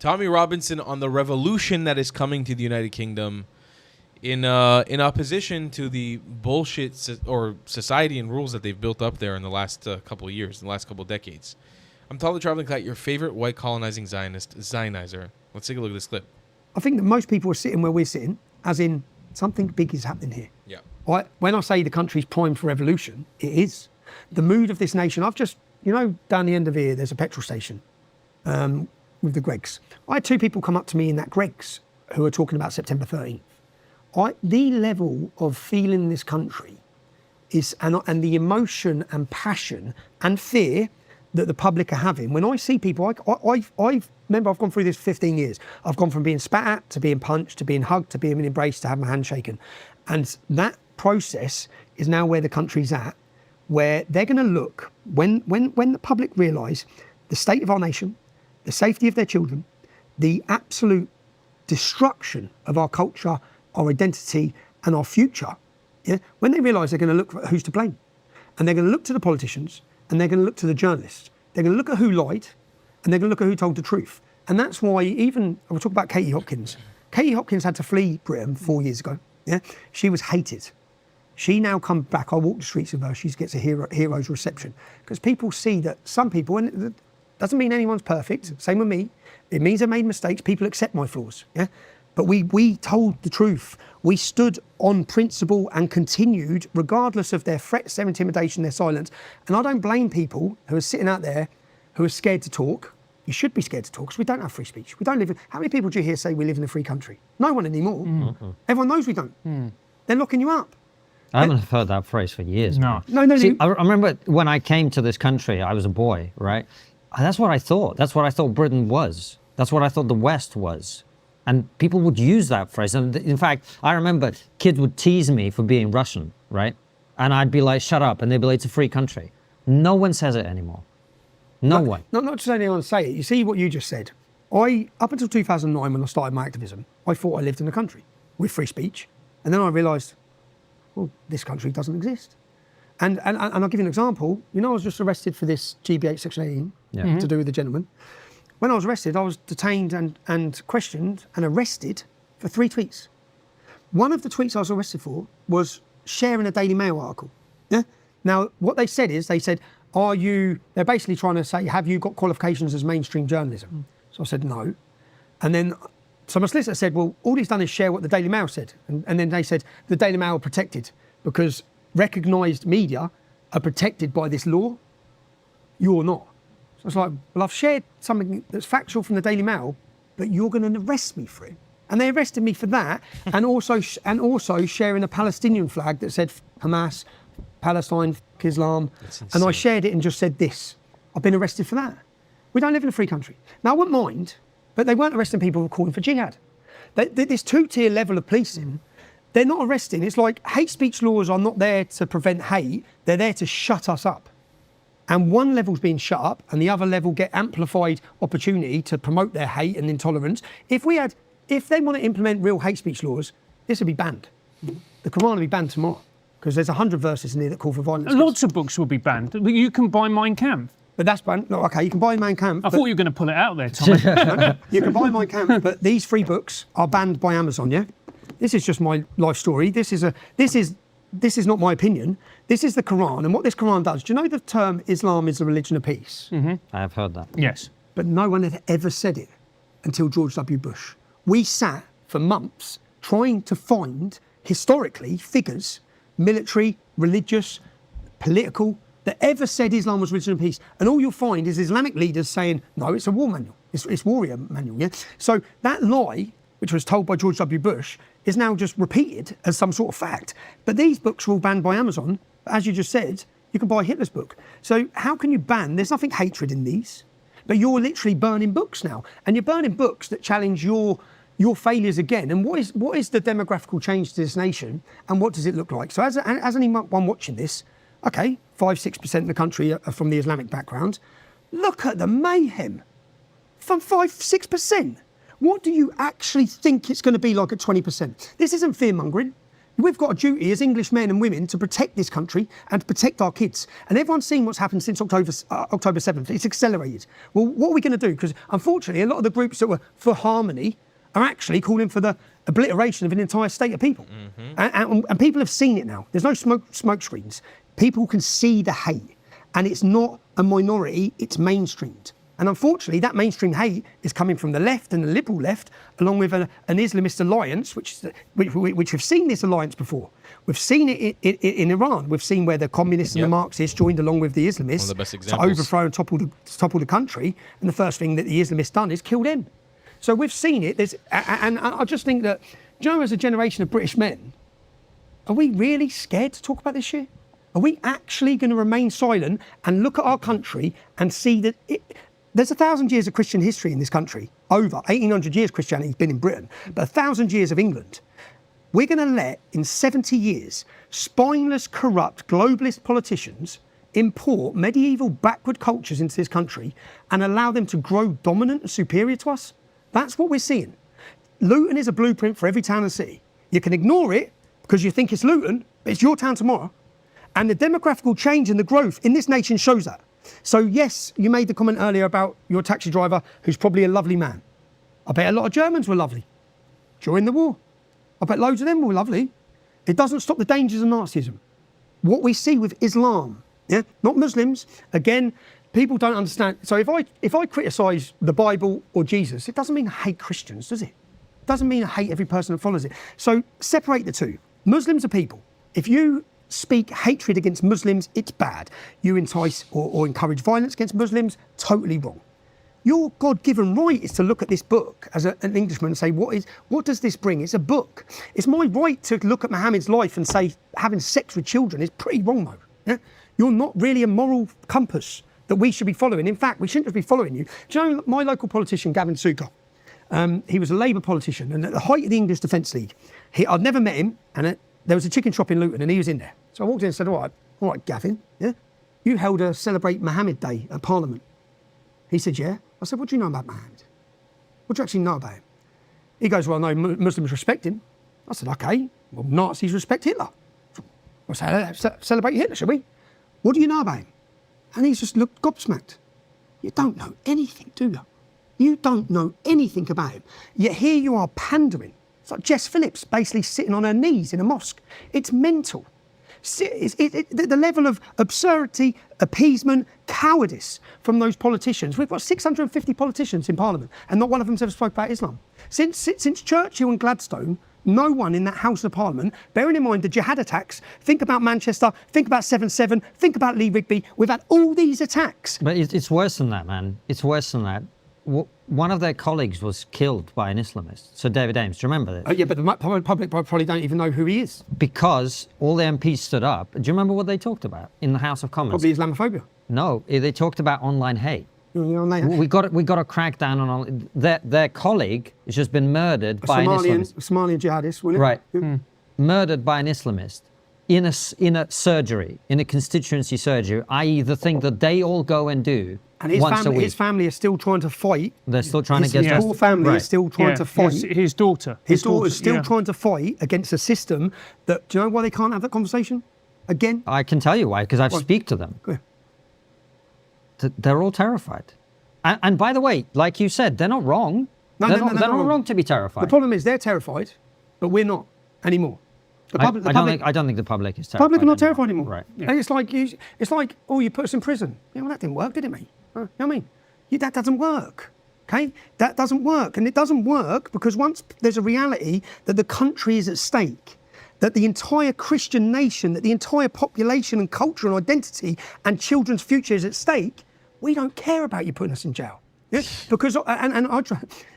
Tommy Robinson on the revolution that is coming to the United Kingdom in opposition to the bullshit society and rules that they've built up there in the last couple of years, in the last couple of decades. I'm Tyler Traveling Cat, your favorite white colonizing Zionizer. Let's take a look at this clip. I think that most people are sitting where we're sitting, as in something big is happening here. Yeah. When I say the country's primed for revolution, it is. The mood of this nation, I've just, down the end of here, there's a petrol station with the Gregs. I had two people come up to me in that Gregs who are talking about September 13th. The level of feeling this country is, and the emotion and passion and fear that the public are having. When I see people, I remember I've gone through this 15 years. I've gone from being spat at, to being punched, to being hugged, to being embraced, to have my hand shaken. And that process is now where the country's at, where they're going to look, when the public realise the state of our nation, the safety of their children, the absolute destruction of our culture, our identity and our future, when they realise, they're going to look at who's to blame. And they're going to look to the politicians, and they're going to look to the journalists. They're going to look at who lied, and they're going to look at who told the truth. And that's why I will talk about Katie Hopkins. Katie Hopkins had to flee Britain 4 years ago. Yeah, she was hated. She now comes back. I walk the streets of her. She gets a hero's reception, because people see that some people, and it doesn't mean anyone's perfect. Same with me. It means I made mistakes. People accept my flaws. Yeah, but we told the truth. We stood on principle and continued, regardless of their threats, their intimidation, their silence. And I don't blame people who are sitting out there who are scared to talk. You should be scared to talk, because we don't have free speech. We don't live in... How many people do you hear say we live in a free country? No one anymore. Everyone knows we don't. They're locking you up. I haven't heard that phrase for years. No. See, I remember when I came to this country, I was a boy, right? And that's what I thought. That's what I thought Britain was. That's what I thought the West was. And people would use that phrase. And in fact, I remember kids would tease me for being Russian, right? And I'd be like, shut up. And they'd be like, it's a free country. No one says it anymore. No one. Not just anyone say it. You see what you just said. Up until 2009, when I started my activism, I thought I lived in a country with free speech. And then I realised, well, this country doesn't exist. And I'll give you an example. I was just arrested for this GBH Section 18 to do with the gentleman. When I was arrested, I was detained and questioned and arrested for 3 tweets. One of the tweets I was arrested for was sharing a Daily Mail article. Yeah. Now, what they said is, they're basically trying to say, have you got qualifications as mainstream journalism? So I said, no. And then, so my solicitor said, well, all he's done is share what the Daily Mail said. And then they said, the Daily Mail are protected because recognised media are protected by this law. You're not. So it's like, well, I've shared something that's factual from the Daily Mail, but you're going to arrest me for it. And they arrested me for that, and also sharing a Palestinian flag that said Hamas, Palestine, Islam. And I shared it and just said this. I've been arrested for that. We don't live in a free country. Now, I wouldn't mind, but they weren't arresting people for calling for jihad. This two-tier level of policing, they're not arresting. It's like hate speech laws are not there to prevent hate. They're there to shut us up. And one level's being shut up, and the other level get amplified opportunity to promote their hate and intolerance. If they want to implement real hate speech laws, this would be banned. The Quran would be banned tomorrow, because there's 100 verses in here that call for violence. Lots of books will be banned. You can buy Mein Kampf. But that's banned. No, okay, you can buy Mein Kampf. I thought you were going to pull it out there, Tommy. No, you can buy Mein Kampf, but these 3 books are banned by Amazon. Yeah, this is just my life story. This is not my opinion. This is the Quran, and what this Quran does. Do you know the term Islam is the religion of peace? I have heard that. Yes. But no one had ever said it until George W. Bush. We sat for months trying to find, historically, figures, military, religious, political, that ever said Islam was religion of peace. And all you'll find is Islamic leaders saying, no, it's a war manual. It's warrior manual, yeah? So that lie, which was told by George W. Bush, is now just repeated as some sort of fact. But these books are all banned by Amazon. As you just said, you can buy Hitler's book. So how can you ban? There's nothing hatred in these, but you're literally burning books now. And you're burning books that challenge your failures again. And what is the demographical change to this nation, and what does it look like? So as anyone watching this, okay, 5-6% of the country are from the Islamic background. Look at the mayhem from 5-6%. What do you actually think it's going to be like at 20%? This isn't fear-mongering. We've got a duty as English men and women to protect this country and to protect our kids. And everyone's seen what's happened since October 7th. It's accelerated. Well, what are we going to do? Because unfortunately, a lot of the groups that were for harmony are actually calling for the obliteration of an entire state of people. And people have seen it now. There's no smoke screens. People can see the hate. And it's not a minority, it's mainstreamed. And unfortunately, that mainstream hate is coming from the left and the liberal left, along with an Islamist alliance, which we've seen this alliance before. We've seen it in Iran. We've seen where the communists and the Marxists joined along with the Islamists to overthrow and topple the country. And the first thing that the Islamists done is kill them. So we've seen it. And I just think that, as a generation of British men, are we really scared to talk about this shit? Are we actually going to remain silent and look at our country and see that there's 1,000 years of Christian history in this country, over 1,800 years Christianity's been in Britain, but 1,000 years of England. We're going to let, in 70 years, spineless, corrupt, globalist politicians import medieval backward cultures into this country and allow them to grow dominant and superior to us? That's what we're seeing. Luton is a blueprint for every town and city. You can ignore it because you think it's Luton, but it's your town tomorrow. And the demographical change and the growth in this nation shows that. So yes, you made the comment earlier about your taxi driver, who's probably a lovely man. I bet a lot of Germans were lovely during the war. I bet loads of them were lovely. It doesn't stop the dangers of Nazism. What we see with Islam, not Muslims, again, people don't understand. So if I criticise the Bible or Jesus, it doesn't mean I hate Christians, does it? It doesn't mean I hate every person that follows it. So separate the two. Muslims are people. If you speak hatred against Muslims, it's bad. You entice or encourage violence against Muslims, totally wrong. Your God-given right is to look at this book as an Englishman and say, what does this bring? It's a book. It's my right to look at Muhammad's life and say having sex with children is pretty wrong, though. Yeah? You're not really a moral compass that we should be following. In fact, we shouldn't just be following you. Do you know my local politician, Gavin Suker? He was a Labour politician, and at the height of the English Defence League, I'd never met him, and there was a chicken shop in Luton, and he was in there. So I walked in and said, all right, Gavin, you held a Celebrate Muhammad Day at Parliament. He said, yeah. I said, what do you know about Muhammad? What do you actually know about him? He goes, well, no, Muslims respect him. I said, okay, well, Nazis respect Hitler. We'll celebrate Hitler, shall we? What do you know about him? And he's just looked gobsmacked. You don't know anything, do you? You don't know anything about him. Yet here you are pandering. It's like Jess Phillips basically sitting on her knees in a mosque. It's mental. The level of absurdity, appeasement, cowardice from those politicians. We've got 650 politicians in Parliament, and not one of them's ever spoke about Islam. Since Churchill and Gladstone, no one in that House of Parliament, bearing in mind the jihad attacks, think about Manchester, think about 7/7, think about Lee Rigby, we've had all these attacks. But it's worse than that, man. It's worse than that. One of their colleagues was killed by an Islamist. So David Ames, do you remember this? Yeah, but the public probably don't even know who he is. Because all the MPs stood up. Do you remember what they talked about in the House of Commons? Probably Islamophobia. No, they talked about online hate. Online. We got to crack down on their colleague has just been murdered by an Islamist. A Somalian jihadist, wasn't it? Right. Murdered by an Islamist in a surgery, in a constituency surgery, i.e. the thing that they all go and do. And his family is still trying to fight. They're still trying to get his whole family is still trying to fight. His daughter. His daughter's still trying to fight against a system that. Do you know why they can't have that conversation? Again? I can tell you why, because I've speak to them. Go ahead. They're all terrified. And by the way, like you said, they're not wrong. They're not wrong to be terrified. The problem is they're terrified, but we're not anymore. I don't think the public is terrified. The public are not terrified anymore. Right. Yeah. And it's like, oh, you put us in prison. Yeah, well, that didn't work, did it, mate? You know what I mean? That doesn't work. Okay? That doesn't work. And it doesn't work because once there's a reality that the country is at stake, that the entire Christian nation, that the entire population and culture and identity and children's future is at stake, we don't care about you putting us in jail. Yeah? Because,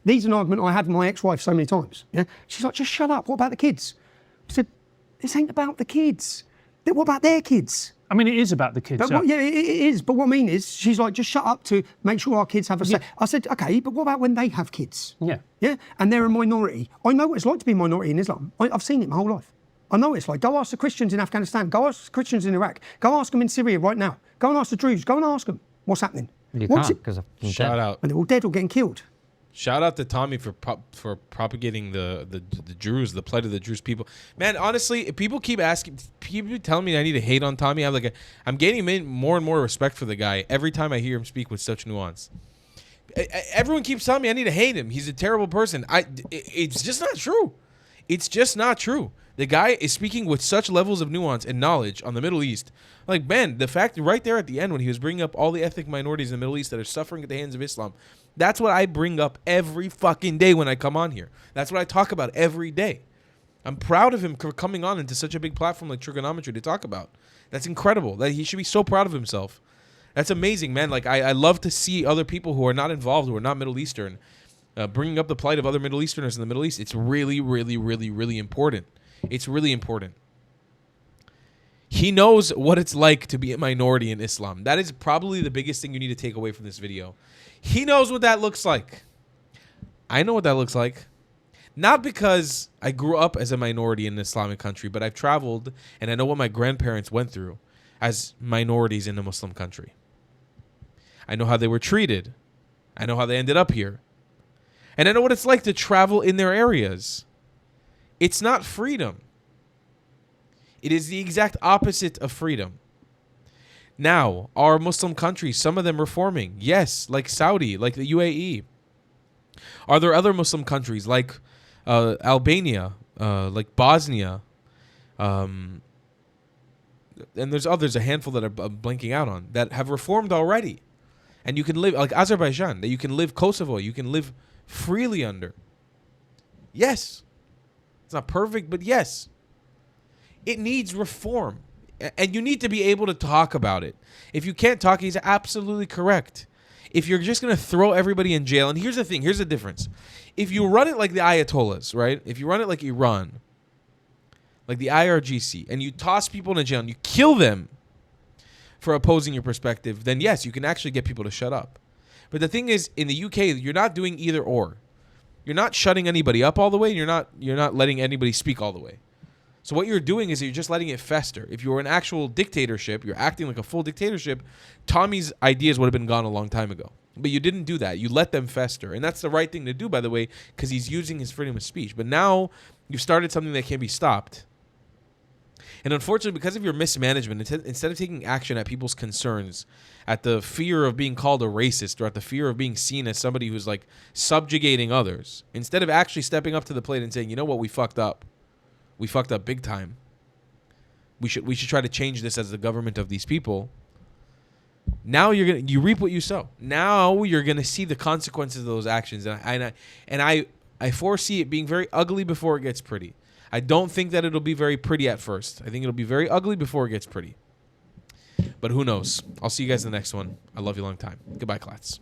this is an argument I had with my ex-wife so many times. Yeah? She's like, just shut up. What about the kids? I said, this ain't about the kids. What about their kids? I mean, it is about the kids. But it is. But what I mean is, she's like, just shut up to make sure our kids have a say. I said, okay, but what about when they have kids? Yeah. Yeah? And they're a minority. I know what it's like to be a minority in Islam. I've seen it my whole life. I know what it's like. Go ask the Christians in Afghanistan. Go ask the Christians in Iraq. Go ask them in Syria right now. Go and ask the Druze. Go and ask them what's happening. You can't, because shout out. And they're all dead or getting killed. Shout out to Tommy for propagating the Druze, the plight of the Druze people. Man, honestly, if people keep telling me I need to hate on Tommy, I'm gaining more and more respect for the guy every time I hear him speak with such nuance. Everyone keeps telling me I need to hate him. He's a terrible person. It's just not true. It's just not true. The guy is speaking with such levels of nuance and knowledge on the Middle East. Like, man, the fact right there at the end when he was bringing up all the ethnic minorities in the Middle East that are suffering at the hands of Islam, that's what I bring up every fucking day when I come on here. That's what I talk about every day. I'm proud of him for coming on into such a big platform like Trigonometry to talk about. That's incredible. That he should be so proud of himself. That's amazing, man. Like, I love to see other people who are not involved, who are not Middle Eastern, bringing up the plight of other Middle Easterners in the Middle East. It's really, really, really, really important. It's really important. He knows what it's like to be a minority in Islam. That is probably the biggest thing you need to take away from this video. He knows what that looks like. I know what that looks like. Not because I grew up as a minority in an Islamic country, but I've traveled and I know what my grandparents went through as minorities in a Muslim country. I know how they were treated. I know how they ended up here. And I know what it's like to travel in their areas. It's not freedom. It is the exact opposite of freedom. Now, are Muslim countries, some of them reforming? Yes, like Saudi, like the UAE. Are there other Muslim countries like Albania, like Bosnia? And there's others, a handful that I'm blanking out on, that have reformed already. And you can live, like Azerbaijan, that you can live, Kosovo, you can live freely under. Yes. It's not perfect, but yes. It needs reform. And you need to be able to talk about it. If you can't talk, he's absolutely correct. If you're just going to throw everybody in jail, and here's the thing, here's the difference. If you run it like the Ayatollahs, right? If you run it like Iran, like the IRGC, and you toss people in jail and you kill them for opposing your perspective, then yes, you can actually get people to shut up. But the thing is, in the UK, you're not doing either or. You're not shutting anybody up all the way, and you're not letting anybody speak all the way. So what you're doing is you're just letting it fester. If you were an actual dictatorship, you're acting like a full dictatorship, Tommy's ideas would have been gone a long time ago. But you didn't do that. You let them fester. And that's the right thing to do, by the way, because he's using his freedom of speech. But now you've started something that can't be stopped. And unfortunately, because of your mismanagement, instead of taking action at people's concerns, at the fear of being called a racist, or at the fear of being seen as somebody who's like subjugating others, instead of actually stepping up to the plate and saying, you know what, we fucked up. We fucked up big time. We should try to change this as the government of these people. Now you reap what you sow. Now you're gonna see the consequences of those actions, and I foresee it being very ugly before it gets pretty. I don't think that it'll be very pretty at first. I think it'll be very ugly before it gets pretty. But who knows? I'll see you guys in the next one. I love you long time. Goodbye, Klats.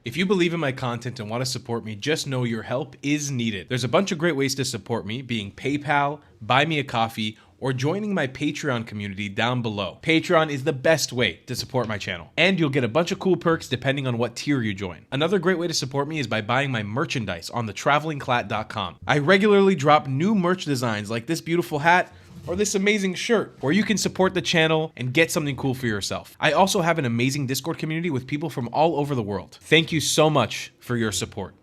If you believe in my content and want to support me, just know your help is needed. There's a bunch of great ways to support me, being PayPal, Buy Me a Coffee, or joining my Patreon community down below. Patreon is the best way to support my channel, and you'll get a bunch of cool perks depending on what tier you join. Another great way to support me is by buying my merchandise on thetravelingclat.com. I regularly drop new merch designs like this beautiful hat, or this amazing shirt, where you can support the channel and get something cool for yourself. I also have an amazing Discord community with people from all over the world. Thank you so much for your support.